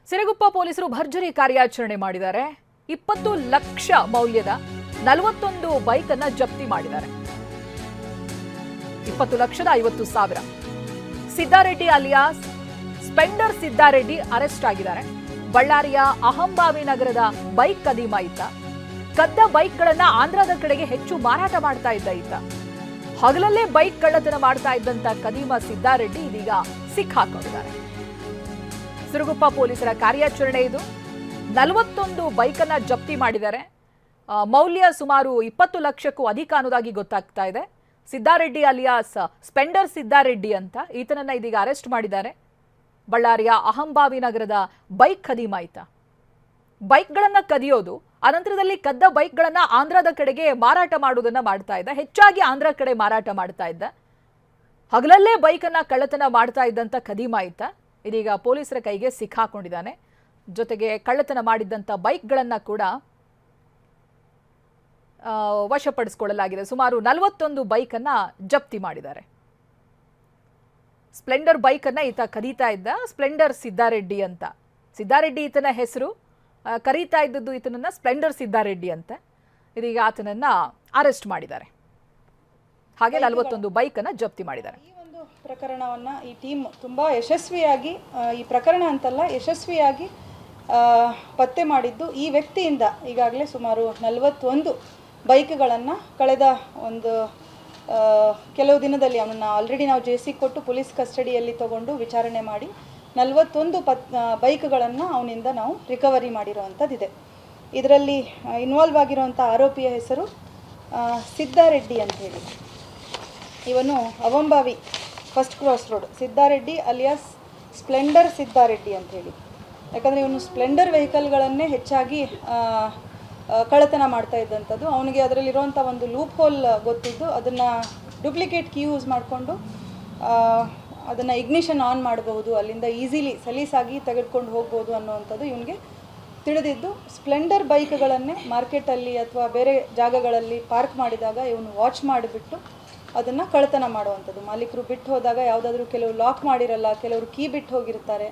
ಸಿರಗುಪ್ಪ ಪೊಲೀಸರು ಭರ್ಜರಿ ಕಾರ್ಯಾಚರಣೆ ಮಾಡಿದ್ದಾರೆ. 20 ಲಕ್ಷ ಮೌಲ್ಯದ 41 ಬೈಕ್ ಅನ್ನು ಜಪ್ತಿ ಮಾಡಿದ್ದಾರೆ. 20,50,000. Siddareddy alias Splendor Siddareddy arrest ಆಗಿದ್ದಾರೆ. ಬಳ್ಳಾರಿಯ ಅಹಂಭಾವಿ ನಗರದ ಬೈಕ್ ಕದೀಮ ಈತ. ಕದ್ದ ಬೈಕ್ಗಳನ್ನ ಆಂಧ್ರದ ಕಡೆಗೆ ಹೆಚ್ಚು ಮಾರಾಟ ಮಾಡ್ತಾ ಇದ್ದ ಈತ. ಹಗಲಲ್ಲೇ ಬೈಕ್ ಕಳ್ಳತನ ಮಾಡ್ತಾ ಇದ್ದಂತ ಕದೀಮ ಸಿದ್ದಾರೆಡ್ಡಿ ಇದೀಗ ಸಿಕ್ಕಾಕೊಂಡಿದ್ದಾರೆ. ಸಿರಗುಪ್ಪ ಪೊಲೀಸರ ಕಾರ್ಯಾಚರಣೆ ಇದು. 41 ಬೈಕ್ ಅನ್ನ ಜಪ್ತಿ ಮಾಡಿದ್ದಾರೆ. ಮೌಲ್ಯ ಸುಮಾರು 20 ಲಕ್ಷಕ್ಕೂ ಅಧಿಕ ಅನ್ನೋದಾಗಿ ಗೊತ್ತಾಗ್ತಾ ಇದೆ. ಸಿದ್ದಾರೆಡ್ಡಿ ಅಲಿಯಾಸ್ ಸ್ಪೆಂಡರ್ ಸಿದ್ದಾರೆಡ್ಡಿ ಅಂತ ಈತನನ್ನ ಇದೀಗ ಅರೆಸ್ಟ್ ಮಾಡಿದ್ದಾರೆ. ಬಳ್ಳಾರಿಯ ಅಹಂಭಾವಿ ನಗರದ ಬೈಕ್ ಕದೀಮ ಈತ. ಬೈಕ್ಗಳನ್ನ ಕದಿಯೋದು, ಅನಂತರದಲ್ಲಿ ಕದ್ದ ಬೈಕ್ಗಳನ್ನ ಆಂಧ್ರದ ಕಡೆಗೆ ಮಾರಾಟ ಮಾಡುವುದನ್ನ ಮಾಡ್ತಾ ಇದ್ದ. ಹೆಚ್ಚಾಗಿ ಆಂಧ್ರ ಕಡೆ ಮಾರಾಟ ಮಾಡ್ತಾ ಇದ್ದ. ಹಗಲಲ್ಲೇ ಬೈಕನ್ನ ಕಳ್ಳತನ ಮಾಡ್ತಾ ಇದ್ದಂತ ಕದೀಮ ಈತ ಇದೀಗ ಪೊಲೀಸರ ಕೈಗೆ ಸಿಕ್ಕಾಕೊಂಡಿದ್ದಾನೆ. ಜೊತೆಗೆ ಕಳ್ಳತನ ಮಾಡಿದ್ದಂಥ ಬೈಕ್ಗಳನ್ನ ಕೂಡ ವಶಪಡಿಸಿಕೊಳ್ಳಲಾಗಿದೆ. ಸುಮಾರು 41 ಬೈಕನ್ನ ಜಪ್ತಿ ಮಾಡಿದ್ದಾರೆ. ಸ್ಪ್ಲೆಂಡರ್ ಬೈಕನ್ನ ಈತ ಕದೀತಾ ಇದ್ದ. ಸ್ಪ್ಲೆಂಡರ್ ಸಿದ್ದಾರೆಡ್ಡಿ ಅಂತ. ಸಿದ್ದಾರೆಡ್ಡಿ ಈತನ ಹೆಸರು. ಕರೀತಾ ಇದ್ದದ್ದು ಈತನನ್ನ ಸ್ಪ್ಲೆಂಡರ್ ಸಿದ್ದಾರೆಡ್ಡಿ ಅಂತ. ಇದೀಗ ಆತನನ್ನ ಅರೆಸ್ಟ್ ಮಾಡಿದ್ದಾರೆ. ಹಾಗೆ 41 ಬೈಕನ್ನ ಜಪ್ತಿ ಮಾಡಿದ್ದಾರೆ. ಪ್ರಕರಣವನ್ನು ಈ ಟೀಮ್ ತುಂಬ ಯಶಸ್ವಿಯಾಗಿ, ಈ ಪ್ರಕರಣ ಅಂತಲ್ಲ ಯಶಸ್ವಿಯಾಗಿ ಪತ್ತೆ ಮಾಡಿದ್ದು. ಈ ವ್ಯಕ್ತಿಯಿಂದ ಈಗಾಗಲೇ ಸುಮಾರು 41 ಬೈಕ್ಗಳನ್ನು ಕಳೆದ ಒಂದು ಕೆಲವು ದಿನದಲ್ಲಿ ಅವನನ್ನು ಆಲ್ರೆಡಿ ನಾವು ಜೆಸಿ ಕೊಟ್ಟು ಪೊಲೀಸ್ ಕಸ್ಟಡಿಯಲ್ಲಿ ತಗೊಂಡು ವಿಚಾರಣೆ ಮಾಡಿ 41 ಬೈಕ್ಗಳನ್ನು ಅವನಿಂದ ನಾವು ರಿಕವರಿ ಮಾಡಿರೋವಂಥದ್ದಿದೆ. ಇದರಲ್ಲಿ ಇನ್ವಾಲ್ವ್ ಆಗಿರುವಂಥ ಆರೋಪಿಯ ಹೆಸರು ಸಿದ್ದಾರೆಡ್ಡಿ ಅಂಥೇಳಿ. ಇವನು Avambavi first cross road Siddareddy alias Splendor Siddareddy ಅಂಥೇಳಿ. ಯಾಕಂದರೆ ಇವನು ಸ್ಪ್ಲೆಂಡರ್ ವೆಹಿಕಲ್ಗಳನ್ನೇ ಹೆಚ್ಚಾಗಿ ಕಳ್ಳತನ ಮಾಡ್ತಾ ಇದ್ದಂಥದ್ದು. ಅವನಿಗೆ ಅದರಲ್ಲಿರುವಂಥ ಒಂದು ಲೂಪ್ ಹೋಲ್ ಗೊತ್ತಿದ್ದು ಅದನ್ನು ಡೂಪ್ಲಿಕೇಟ್ ಕೀ ಯೂಸ್ ಮಾಡಿಕೊಂಡು ಅದನ್ನು ಇಗ್ನಿಷನ್ ಆನ್ ಮಾಡಬಹುದು, ಅಲ್ಲಿಂದ ಈಸಿಲಿ ಸಲೀಸಾಗಿ ತೆಗೆದುಕೊಂಡು ಹೋಗ್ಬೋದು ಅನ್ನುವಂಥದ್ದು ಇವನಿಗೆ ತಿಳಿದಿದ್ದು. ಸ್ಪ್ಲೆಂಡರ್ ಬೈಕ್ಗಳನ್ನೇ ಮಾರ್ಕೆಟಲ್ಲಿ ಅಥವಾ ಬೇರೆ ಜಾಗಗಳಲ್ಲಿ ಪಾರ್ಕ್ ಮಾಡಿದಾಗ ಇವನು ವಾಚ್ ಮಾಡಿಬಿಟ್ಟು ಅದನ್ನು ಕಳ್ಳತನ ಮಾಡುವಂಥದ್ದು. ಮಾಲೀಕರು ಬಿಟ್ಟು ಹೋದಾಗ ಯಾವುದಾದ್ರೂ ಕೆಲವು ಲಾಕ್ ಮಾಡಿರಲ್ಲ, ಕೆಲವರು ಕೀ ಬಿಟ್ಟು ಹೋಗಿರ್ತಾರೆ,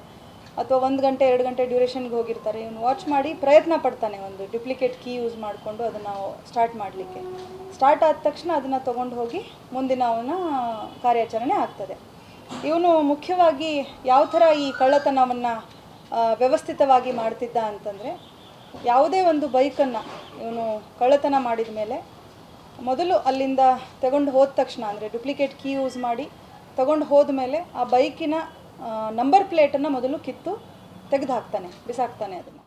ಅಥವಾ 1 ಗಂಟೆ 2 ಗಂಟೆ ಡ್ಯೂರೇಷನ್ಗೆ ಹೋಗಿರ್ತಾರೆ. ಇವನು ವಾಚ್ ಮಾಡಿ ಪ್ರಯತ್ನ ಪಡ್ತಾನೆ ಒಂದು ಡೂಪ್ಲಿಕೇಟ್ ಕೀ ಯೂಸ್ ಮಾಡಿಕೊಂಡು ಅದನ್ನು ಸ್ಟಾರ್ಟ್ ಮಾಡಲಿಕ್ಕೆ. ಸ್ಟಾರ್ಟ್ ಆದ ತಕ್ಷಣ ಅದನ್ನು ತೊಗೊಂಡು ಹೋಗಿ ಮುಂದಿನ ಅವನ ಕಾರ್ಯಾಚರಣೆ ಆಗ್ತದೆ. ಇವನು ಮುಖ್ಯವಾಗಿ ಯಾವ ಥರ ಈ ಕಳ್ಳತನವನ್ನು ವ್ಯವಸ್ಥಿತವಾಗಿ ಮಾಡ್ತಿದ್ದ ಅಂತಂದರೆ, ಯಾವುದೇ ಒಂದು ಬೈಕನ್ನು ಇವನು ಕಳ್ಳತನ ಮಾಡಿದ ಮೇಲೆ ಮೊದಲು ಅಲ್ಲಿಂದ ತಗೊಂಡು ಹೋದ ತಕ್ಷಣ, ಅಂದರೆ ಡೂಪ್ಲಿಕೇಟ್ ಕೀ ಯೂಸ್ ಮಾಡಿ ತಗೊಂಡು ಹೋದ ಮೇಲೆ ಆ ಬೈಕಿನ ನಂಬರ್ ಪ್ಲೇಟನ್ನು ಮೊದಲು ಕಿತ್ತು ತೆಗೆದು ಹಾಕ್ತಾನೆ, ಬಿಸಾಕ್ತಾನೆ ಅದನ್ನು.